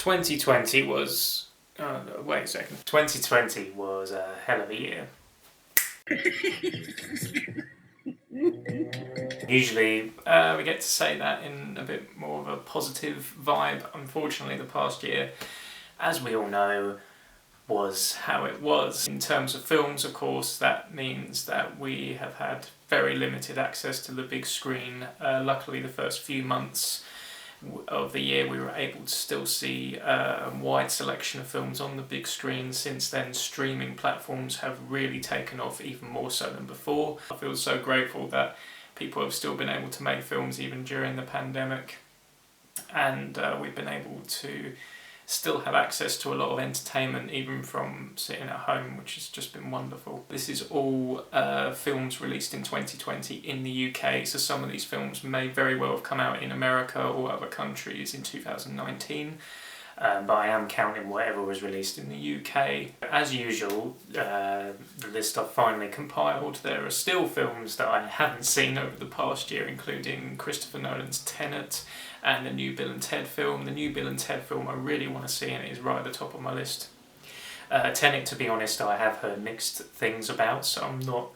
2020 was... wait a second. 2020 was a hell of a year. Usually we get to say that in a bit more of a positive vibe. Unfortunately, the past year, as we all know, was how it was. In terms of films, of course, that means that we have had very limited access to the big screen. Luckily, the first few months of the year we were able to still see a wide selection of films on the big screen. Since then, streaming platforms have really taken off, even more so than before. I feel so grateful that people have still been able to make films even during the pandemic, and we've been able to still have access to a lot of entertainment even from sitting at home, which has just been wonderful. This is all films released in 2020 in the UK, so some of these films may very well have come out in America or other countries in 2019, but I am counting whatever was released in the UK. As usual, the list I've finally compiled, there are still films that I haven't seen over the past year, including Christopher Nolan's Tenet and the new Bill and Ted film. The new Bill and Ted film I really want to see, and it is right at the top of my list. Tenet, to be honest, I have heard mixed things about, so I'm not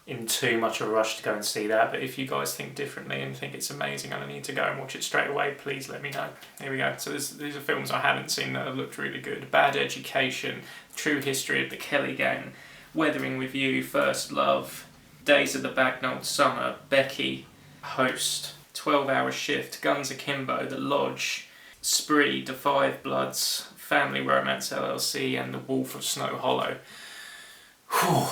in too much of a rush to go and see that, but if you guys think differently and think it's amazing and I need to go and watch it straight away, please let me know. Here we go. So these are films I haven't seen that have looked really good. Bad Education, True History of the Kelly Gang, Weathering with You, First Love, Days of the Bagnalled Summer, Becky, Host, 12 Hour Shift, Guns Akimbo, The Lodge, Spree, The Five Bloods, Family Romance LLC, and The Wolf of Snow Hollow. Whew.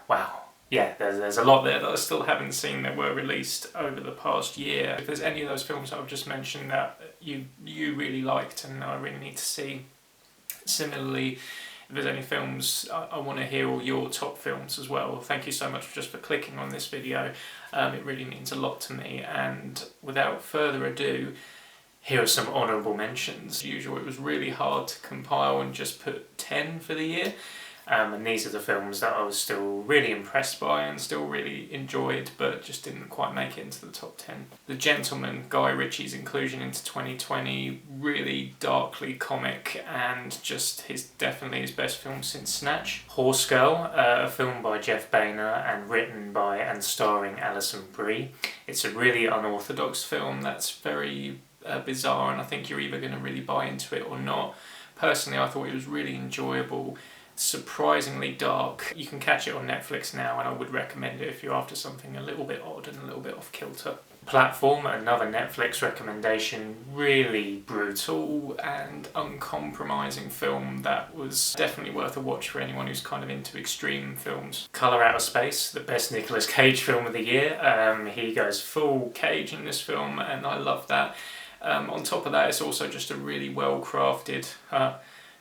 Wow. Yeah, there's a lot there that I still haven't seen that were released over the past year. If there's any of those films that I've just mentioned that you really liked and I really need to see, similarly, if there's any films, I want to hear all your top films as well. Thank you so much just for clicking on this video. It really means a lot to me. And without further ado, here are some honourable mentions. As usual, it was really hard to compile and just put 10 for the year. And these are the films that I was still really impressed by and still really enjoyed, but just didn't quite make it into the top 10. The Gentleman, Guy Ritchie's inclusion into 2020, really darkly comic and just definitely his best film since Snatch. Horse Girl, a film by Jeff Boehner and written by and starring Alison Brie. It's a really unorthodox film that's very bizarre, and I think you're either going to really buy into it or not. Personally, I thought it was really enjoyable. Surprisingly dark. You can catch it on Netflix now, and I would recommend it if you're after something a little bit odd and a little bit off kilter. Platform, another Netflix recommendation, really brutal and uncompromising film that was definitely worth a watch for anyone who's kind of into extreme films. Colour Out of Space, the best Nicolas Cage film of the year. He goes full Cage in this film, and I love that. On top of that, it's also just a really well crafted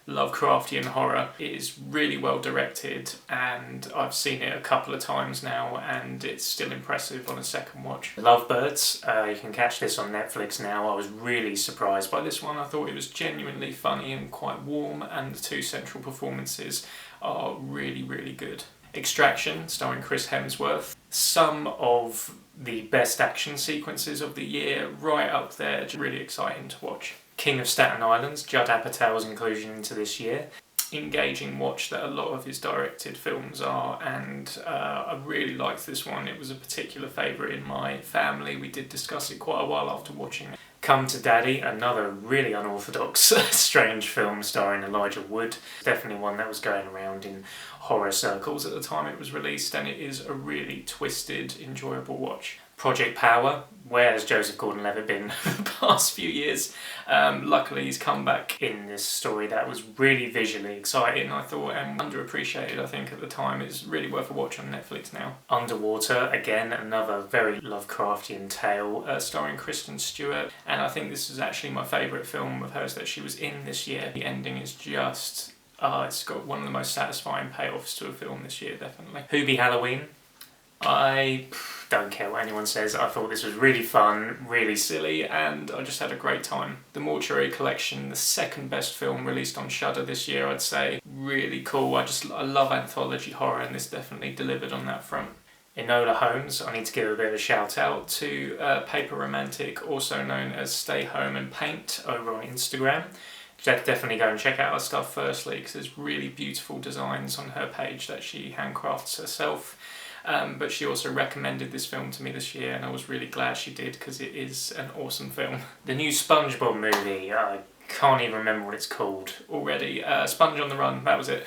Lovecraftian horror. It is really well directed, and I've seen it a couple of times now, and it's still impressive on a second watch. Lovebirds, you can catch this on Netflix now. I was really surprised by this one. I thought it was genuinely funny and quite warm, and the two central performances are really, really good. Extraction, starring Chris Hemsworth. Some of the best action sequences of the year, right up there, just really exciting to watch. King of Staten Island, Judd Apatow's inclusion into this year. Engaging watch that a lot of his directed films are, and I really liked this one. It was a particular favourite in my family. We did discuss it quite a while after watching it. Come to Daddy, another really unorthodox, strange film starring Elijah Wood. Definitely one that was going around in horror circles at the time it was released, and it is a really twisted, enjoyable watch. Project Power, where has Joseph Gordon-Levitt been for the past few years? Luckily he's come back in this story that was really visually exciting, I thought, and underappreciated, I think, at the time. It's really worth a watch on Netflix now. Underwater, again, another very Lovecraftian tale, starring Kristen Stewart, and I think this is actually my favourite film of hers that she was in this year. The ending is just... it's got one of the most satisfying payoffs to a film this year, definitely. Hubie Halloween. I don't care what anyone says. I thought this was really fun, really silly, and I just had a great time. The Mortuary Collection, the second best film released on Shudder this year, I'd say. Really cool. I love anthology horror, and this definitely delivered on that front. Enola Holmes, I need to give a bit of a shout out to Paper Romantic, also known as Stay Home and Paint, over on Instagram. Definitely go and check out her stuff firstly, because there's really beautiful designs on her page that she handcrafts herself. But she also recommended this film to me this year, and I was really glad she did, because it is an awesome film. The new SpongeBob movie, I can't even remember what it's called already. Sponge on the Run, that was it.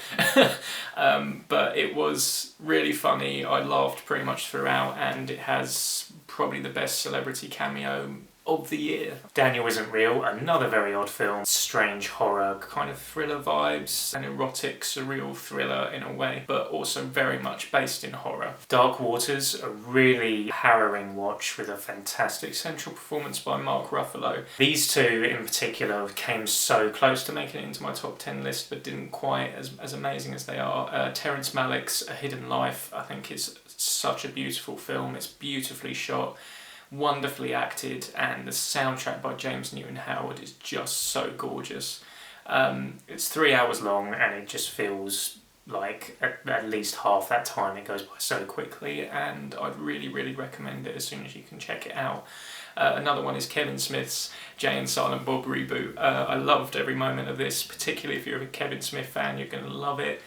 But it was really funny. I laughed pretty much throughout, and it has probably the best celebrity cameo of the year. Daniel Isn't Real, another very odd film. Strange horror, kind of thriller vibes, an erotic, surreal thriller in a way, but also very much based in horror. Dark Waters, a really harrowing watch with a fantastic central performance by Mark Ruffalo. These two in particular came so close to making it into my top 10 list, but didn't quite as amazing as they are. Terrence Malick's A Hidden Life, I think, is such a beautiful film. It's beautifully shot, wonderfully acted, and the soundtrack by James Newton Howard is just so gorgeous. It's 3 hours long, and it just feels like at least half that time it goes by so quickly, and I'd really recommend it as soon as you can check it out. Another one is Kevin Smith's Jay and Silent Bob reboot. I loved every moment of this, particularly if you're a Kevin Smith fan, you're going to love it.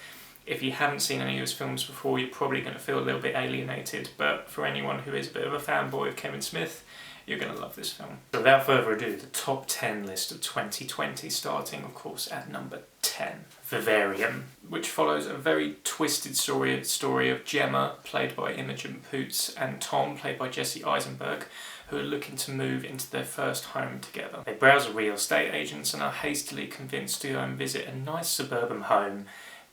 If you haven't seen any of his films before, you're probably going to feel a little bit alienated, but for anyone who is a bit of a fanboy of Kevin Smith, you're going to love this film. So without further ado, the top 10 list of 2020, starting of course at number 10, Vivarium, which follows a very twisted story of Gemma, played by Imogen Poots, and Tom, played by Jesse Eisenberg, who are looking to move into their first home together. They browse real estate agents and are hastily convinced to go and visit a nice suburban home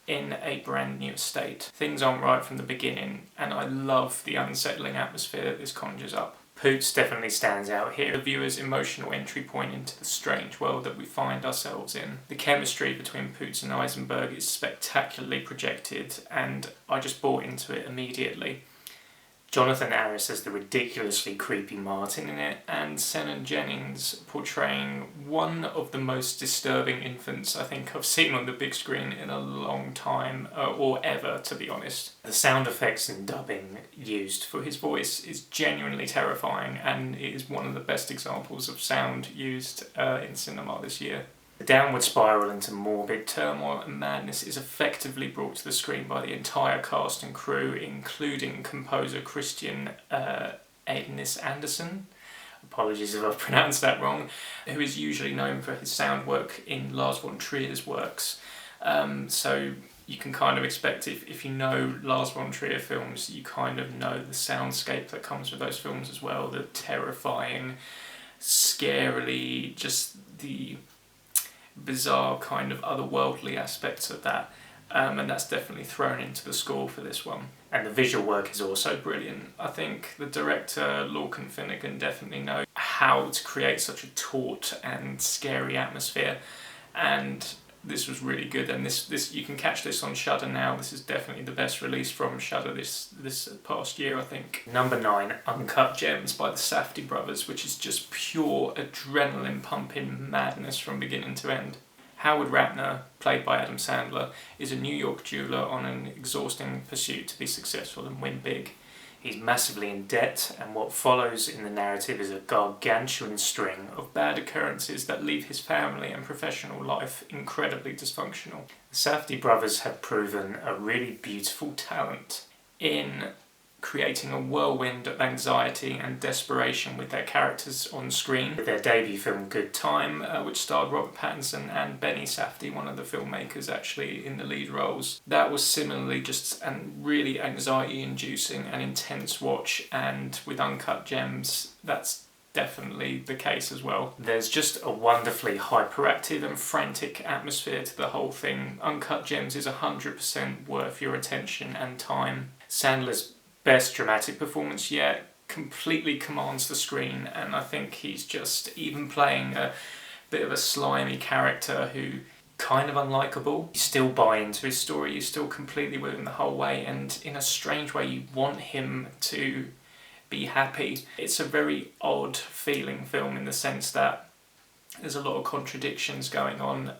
in a brand new estate. Things aren't right from the beginning, and I love the unsettling atmosphere that this conjures up. Poots definitely stands out here, the viewer's emotional entry point into the strange world that we find ourselves in. The chemistry between Poots and Eisenberg is spectacularly projected, and I just bought into it immediately. Jonathan Harris as the ridiculously creepy Martin in it, and Senan Jennings portraying one of the most disturbing infants I think I've seen on the big screen in a long time, or ever, to be honest. The sound effects and dubbing used for his voice is genuinely terrifying, and it is one of the best examples of sound used in cinema this year. The downward spiral into morbid turmoil and madness is effectively brought to the screen by the entire cast and crew, including composer Christian Adonis Anderson, apologies if I've pronounced that wrong, who is usually known for his sound work in Lars von Trier's works. So you can kind of expect, if you know Lars von Trier films, you kind of know the soundscape that comes with those films as well, the terrifying, scarily, just the bizarre kind of otherworldly aspects of that, and that's definitely thrown into the score for this one. And the visual work is also brilliant. I think the director Lorcan Finnegan definitely knows how to create such a taut and scary atmosphere, and this was really good. And this you can catch this on Shudder now. This is definitely the best release from Shudder this past year, I think. Number 9, Uncut Gems by the Safdie brothers, which is just pure adrenaline pumping madness from beginning to end. Howard Ratner, played by Adam Sandler, is a New York jeweller on an exhausting pursuit to be successful and win big. He's massively in debt, and what follows in the narrative is a gargantuan string of bad occurrences that leave his family and professional life incredibly dysfunctional. The Safdie brothers have proven a really beautiful talent in creating a whirlwind of anxiety and desperation with their characters on screen. With their debut film Good Time, which starred Robert Pattinson and Benny Safdie, one of the filmmakers actually in the lead roles. That was similarly just a really anxiety-inducing and intense watch, and with Uncut Gems, that's definitely the case as well. There's just a wonderfully hyperactive and frantic atmosphere to the whole thing. Uncut Gems is 100% worth your attention and time. Sandler's best dramatic performance yet, completely commands the screen, and I think he's just even playing a bit of a slimy character who kind of unlikable. You still buy into his story, you're still completely with him the whole way, and in a strange way you want him to be happy. It's a very odd feeling film in the sense that There's a lot of contradictions going on,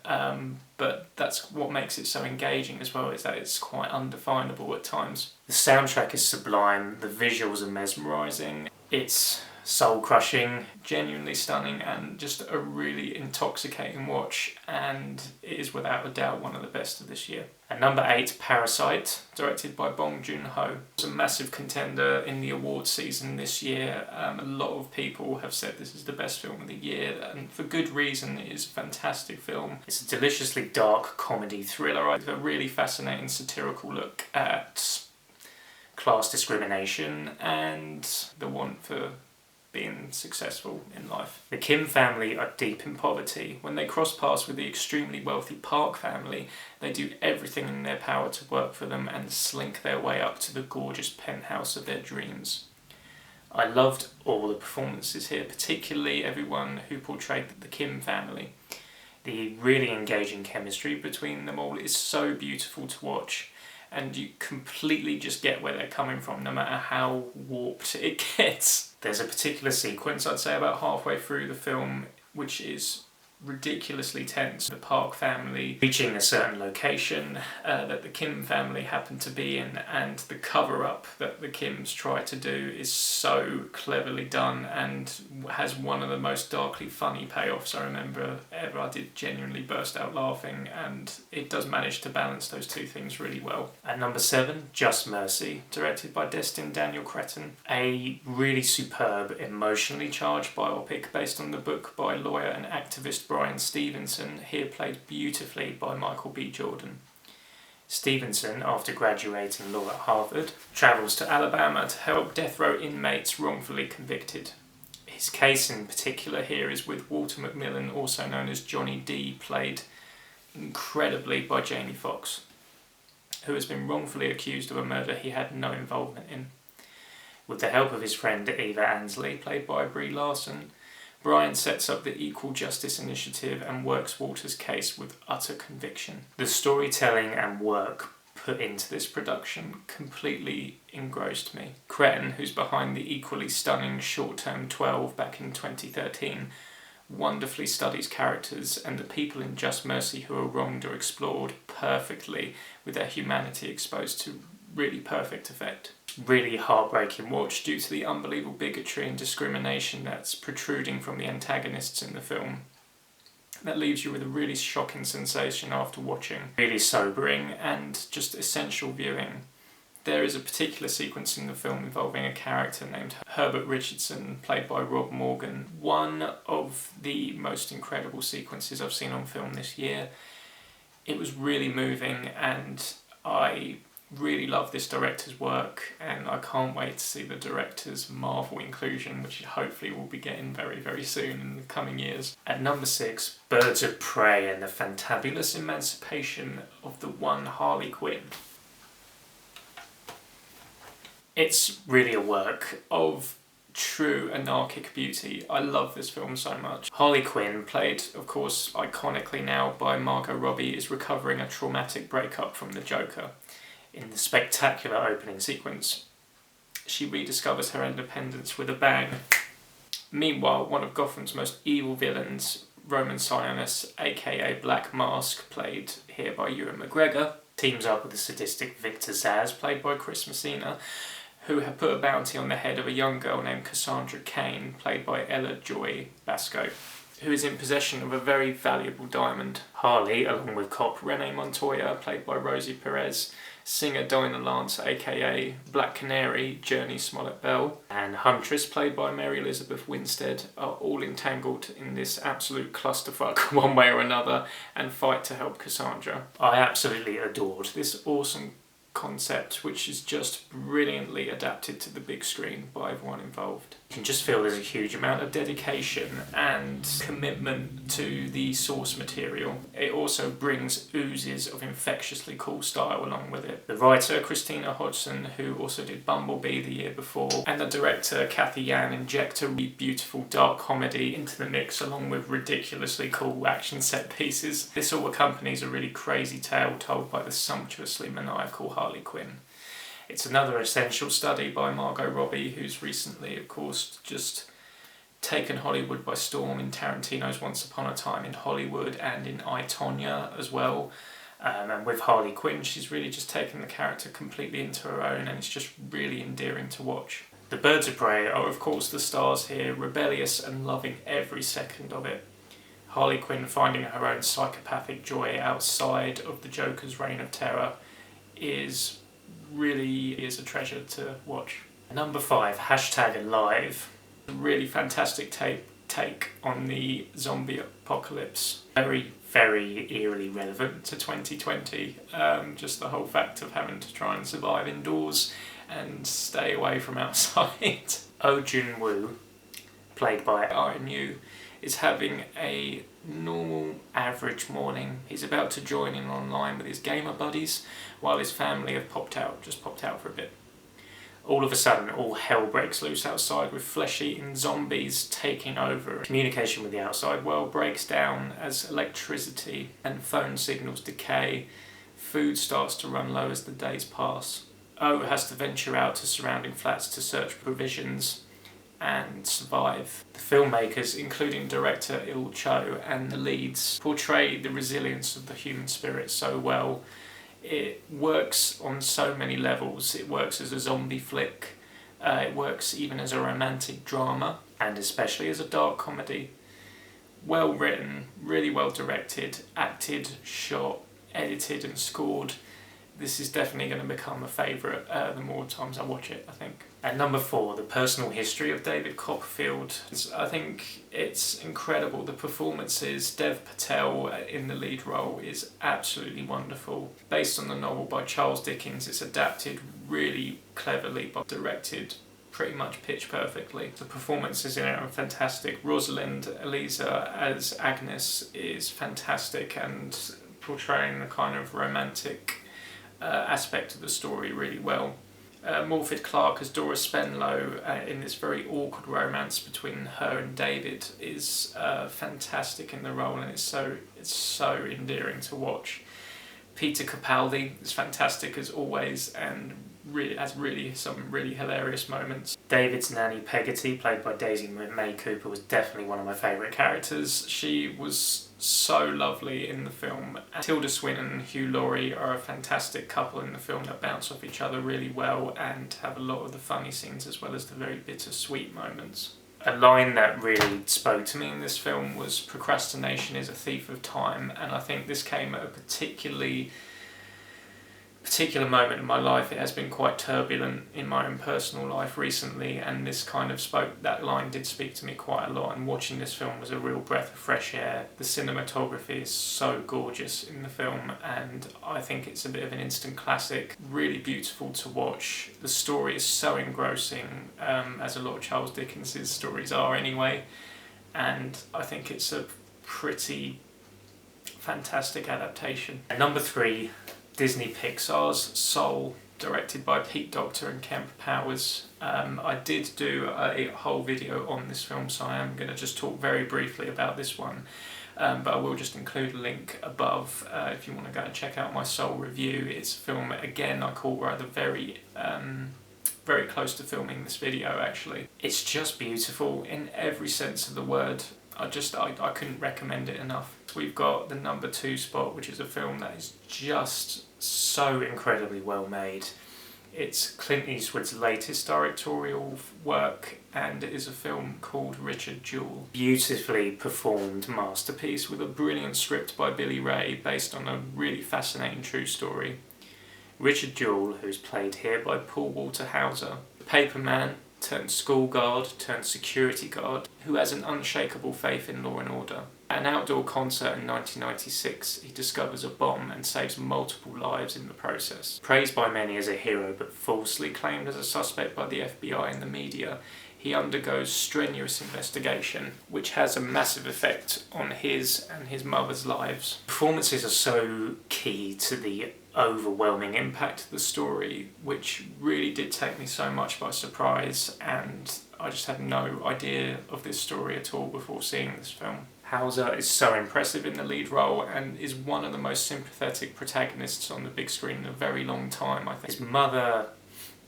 but that's what makes it so engaging as well, is that it's quite undefinable at times. The soundtrack is sublime, the visuals are mesmerising, it's soul-crushing, genuinely stunning, and just a really intoxicating watch, and it is without a doubt one of the best of this year. At number 8, Parasite, directed by Bong Joon-ho. It's a massive contender in the awards season this year. A lot of people have said this is the best film of the year, and for good reason. It is a fantastic film. It's a deliciously dark comedy thriller with a really fascinating satirical look at class discrimination and the want for being successful in life. The Kim family are deep in poverty. When they cross paths with the extremely wealthy Park family, they do everything in their power to work for them and slink their way up to the gorgeous penthouse of their dreams. I loved all the performances here, particularly everyone who portrayed the Kim family. The really engaging chemistry between them all is so beautiful to watch, and you completely just get where they're coming from, no matter how warped it gets. There's a particular sequence, I'd say about halfway through the film, which is ridiculously tense. The Park family reaching a certain location that the Kim family happen to be in, and the cover-up that the Kims try to do is so cleverly done and has one of the most darkly funny payoffs I remember ever. I did genuinely burst out laughing, and it does manage to balance those two things really well. At number 7, Just Mercy, directed by Destin Daniel Cretton. A really superb, emotionally charged biopic based on the book by lawyer and activist Bryan Stevenson, here played beautifully by Michael B. Jordan. Stevenson, after graduating law at Harvard, travels to Alabama to help death row inmates wrongfully convicted. His case in particular here is with Walter McMillan, also known as Johnny D, played incredibly by Jamie Foxx, who has been wrongfully accused of a murder he had no involvement in. With the help of his friend Eva Ansley, played by Brie Larson, Bryan sets up the Equal Justice Initiative and works Walter's case with utter conviction. The storytelling and work put into this production completely engrossed me. Cretton, who's behind the equally stunning Short Term 12 back in 2013, wonderfully studies characters, and the people in Just Mercy who are wronged are explored perfectly, with their humanity exposed to really perfect effect. Really heartbreaking watch due to the unbelievable bigotry and discrimination that's protruding from the antagonists in the film. That leaves you with a really shocking sensation after watching. Really sobering and just essential viewing. There is a particular sequence in the film involving a character named Herbert Richardson, played by Rob Morgan. One of the most incredible sequences I've seen on film this year. It was really moving, and I really love this director's work, and I can't wait to see the director's Marvel inclusion, which hopefully we'll be getting very, very soon in the coming years. At number 6, Birds of Prey and the Fantabulous Emancipation of the One Harley Quinn. It's really a work of true anarchic beauty. I love this film so much. Harley Quinn, played of course iconically now by Margot Robbie, is recovering a traumatic breakup from the Joker. In the spectacular opening sequence, she rediscovers her independence with a bang. Meanwhile, one of Gotham's most evil villains, Roman Sionis, aka Black Mask, played here by Ewan McGregor, teams up with the sadistic Victor Zsasz, played by Chris Messina, who have put a bounty on the head of a young girl named Cassandra Cain, played by Ella Joy Basco, who is in possession of a very valuable diamond. Harley, along with cop Renee Montoya, played by Rosie Perez, singer Dinah Lance, aka Black Canary, Journey Smollett-Bell, and Huntress, played by Mary Elizabeth Winstead, are all entangled in this absolute clusterfuck one way or another and fight to help Cassandra. I absolutely adored this awesome concept, which is just brilliantly adapted to the big screen by everyone involved. You can just feel there's a huge amount of dedication and commitment to the source material. It also brings oozes of infectiously cool style along with it. The writer, Christina Hodgson, who also did Bumblebee the year before, and the director, Cathy Yan, inject a really beautiful dark comedy into the mix along with ridiculously cool action set pieces. This all accompanies a really crazy tale told by the sumptuously maniacal Harley Quinn. It's another essential study by Margot Robbie, who's recently, of course, just taken Hollywood by storm in Tarantino's Once Upon a Time in Hollywood and in I, Tonya as well. And with Harley Quinn, she's really just taken the character completely into her own, and it's just really endearing to watch. The Birds of Prey are of course the stars here, rebellious and loving every second of it. Harley Quinn finding her own psychopathic joy outside of the Joker's reign of terror is a treasure to watch. Number 5, #Alive. A really fantastic take on the zombie apocalypse. Very, very eerily relevant to 2020. Just the whole fact of having to try and survive indoors and stay away from outside. Oh Jun-woo, played by Iron Yu, is having a normal, average morning. He's about to join in online with his gamer buddies while his family have just popped out for a bit. All of a sudden, all hell breaks loose outside with flesh-eating zombies taking over. Communication with the outside world breaks down as electricity and phone signals decay. Food starts to run low as the days pass. Oh has to venture out to surrounding flats to search for provisions and survive. The filmmakers, including director Il Cho and the leads, portray the resilience of the human spirit so well. It works on so many levels. It works as a zombie flick, it works even as a romantic drama, and especially as a dark comedy. Well written, really well directed, acted, shot, edited and scored. This is definitely going to become a favourite the more times I watch it, I think. At number 4, the personal history of David Copperfield. I think it's incredible. The performances, Dev Patel in the lead role is absolutely wonderful. Based on the novel by Charles Dickens, it's adapted really cleverly but directed pretty much pitch perfectly. The performances in it are fantastic. Rosalind Eliza as Agnes is fantastic and portraying the kind of romantic aspect of the story really well. Morfydd Clark as Dora Spenlow in this very awkward romance between her and David is fantastic in the role, and it's so endearing to watch. Peter Capaldi is fantastic as always and has some really hilarious moments. David's nanny Peggotty, played by Daisy May Cooper, was definitely one of my favourite characters. She was so lovely in the film. Tilda Swinton and Hugh Laurie are a fantastic couple in the film that bounce off each other really well and have a lot of the funny scenes as well as the very bittersweet moments. A line that really spoke to me in this film was "Procrastination is a thief of time," and I think this came at a particular moment in my life. It has been quite turbulent in my own personal life recently, and that line did speak to me quite a lot, and watching this film was a real breath of fresh air. The cinematography is so gorgeous in the film, and I think it's a bit of an instant classic. Really beautiful to watch. The story is so engrossing, as a lot of Charles Dickens' stories are anyway, and I think it's a pretty fantastic adaptation. And number 3, Disney Pixar's Soul, directed by Pete Docter and Kemp Powers. I did do a whole video on this film, so I am going to just talk very briefly about this one, but I will just include a link above if you want to go and check out my Soul review. It's a film, again, I caught rather very close to filming this video actually. It's just beautiful in every sense of the word. I couldn't recommend it enough. We've got the number 2 spot, which is a film that is just so incredibly well made. It's Clint Eastwood's latest directorial work, and it is a film called Richard Jewell. Beautifully performed masterpiece with a brilliant script by Billy Ray based on a really fascinating true story. Richard Jewell, who's played here by Paul Walter Hauser, the paperman turned school guard turned security guard who has an unshakable faith in law and order. At an outdoor concert in 1996, he discovers a bomb and saves multiple lives in the process. Praised by many as a hero but falsely claimed as a suspect by the FBI and the media, he undergoes strenuous investigation, which has a massive effect on his and his mother's lives. Performances are so key to the overwhelming impact of the story, which really did take me so much by surprise, and I just had no idea of this story at all before seeing this film. Hauser is so impressive in the lead role and is one of the most sympathetic protagonists on the big screen in a very long time, I think. His mother,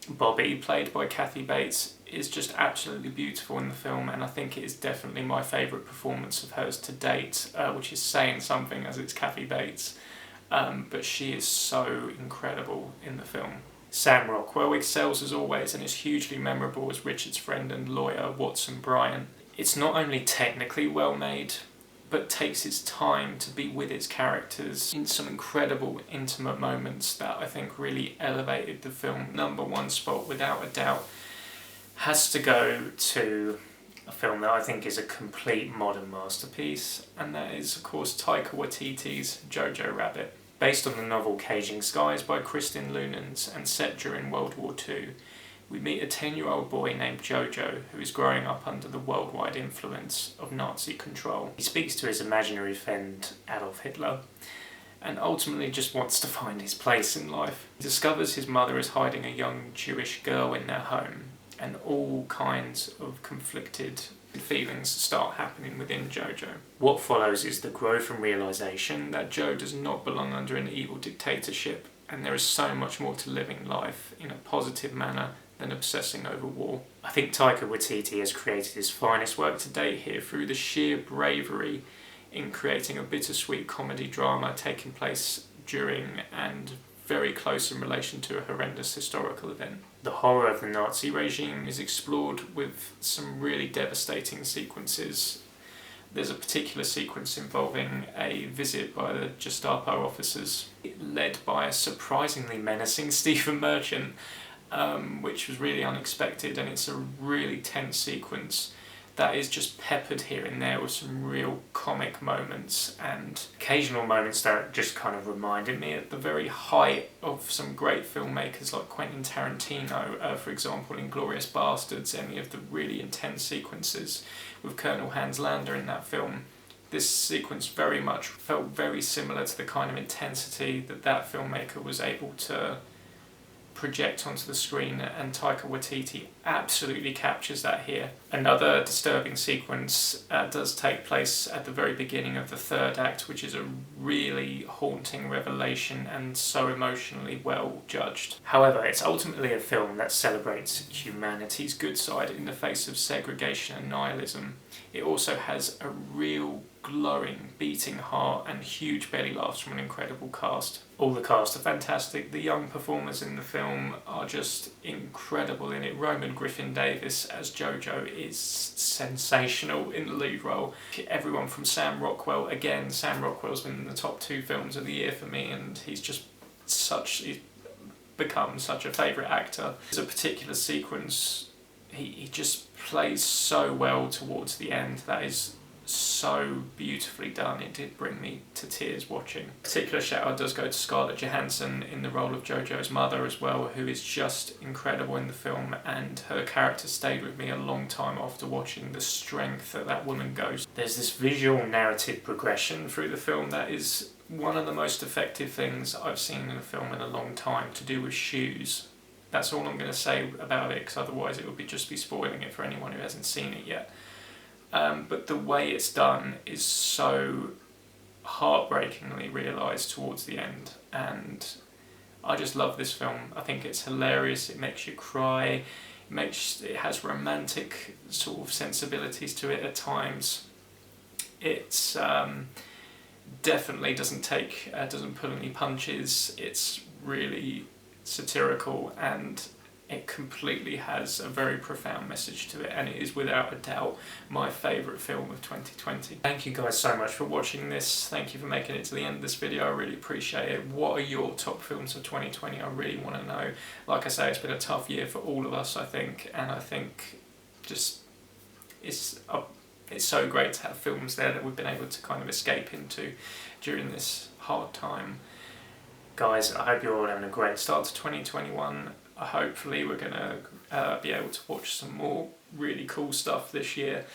Bobby, played by Kathy Bates, is just absolutely beautiful in the film, and I think it is definitely my favourite performance of hers to date, which is saying something as it's Kathy Bates, but she is so incredible in the film. Sam Rockwell excels as always and is hugely memorable as Richard's friend and lawyer Watson Bryant. It's not only technically well made, but takes its time to be with its characters in some incredible intimate moments that I think really elevated the film. Number one spot, without a doubt, has to go to a film that I think is a complete modern masterpiece, and that is, of course, Taika Waititi's Jojo Rabbit. Based on the novel Caging Skies by Kristin Lunans and set during World War II, we meet a 10-year-old boy named Jojo who is growing up under the worldwide influence of Nazi control. He speaks to his imaginary friend Adolf Hitler and ultimately just wants to find his place in life. He discovers his mother is hiding a young Jewish girl in their home, and all kinds of conflicted feelings start happening within Jojo. What follows is the growth and realisation that Joe does not belong under an evil dictatorship, and there is so much more to living life in a positive manner than obsessing over war. I think Taika Waititi has created his finest work to date here through the sheer bravery in creating a bittersweet comedy drama taking place during and very close in relation to a horrendous historical event. The horror of the Nazi regime is explored with some really devastating sequences. There's a particular sequence involving a visit by the Gestapo officers, led by a surprisingly menacing Stephen Merchant, which was really unexpected, and it's a really tense sequence that is just peppered here and there with some real comic moments and occasional moments that just kind of reminded me at the very height of some great filmmakers like Quentin Tarantino, for example, in Inglourious Basterds, any of the really intense sequences with Colonel Hans Landa in that film. This sequence very much felt very similar to the kind of intensity that filmmaker was able to project onto the screen, and Taika Waititi absolutely captures that here. Another disturbing sequence does take place at the very beginning of the third act, which is a really haunting revelation and so emotionally well judged. However, it's ultimately a film that celebrates humanity's good side in the face of segregation and nihilism. It also has a real glowing, beating heart and huge belly laughs from an incredible cast. All the cast are fantastic. The young performers in the film are just incredible in it. Roman Griffin Davis as Jojo is sensational in the lead role. Everyone from Sam Rockwell, again, Sam Rockwell's been in the top 2 films of the year for me, and he's become such a favourite actor. There's a particular sequence he just plays so well towards the end that is so beautifully done. It did bring me to tears watching. Particular shout out does go to Scarlett Johansson in the role of Jojo's mother as well, who is just incredible in the film, and her character stayed with me a long time after watching the strength that woman goes. There's this visual narrative progression through the film that is one of the most effective things I've seen in a film in a long time, to do with shoes. That's all I'm going to say about it, because otherwise it would just be spoiling it for anyone who hasn't seen it yet. But the way it's done is so heartbreakingly realised towards the end, and I just love this film. I think it's hilarious, it makes you cry, it has romantic sort of sensibilities to it at times. It's definitely doesn't pull any punches. It's really satirical, and it completely has a very profound message to it, and it is without a doubt my favourite film of 2020. Thank you guys so much for watching this. Thank you for making it to the end of this video. I really appreciate it. What are your top films of 2020? I really want to know. Like I say, it's been a tough year for all of us, I think, and I think just it's so great to have films there that we've been able to kind of escape into during this hard time. Guys, I hope you're all having a great start to 2021. Hopefully we're going to be able to watch some more really cool stuff this year,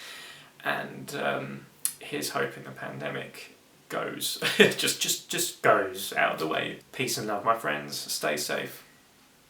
and here's hoping the pandemic goes just goes out of the way. Peace and love, my friends. Stay safe.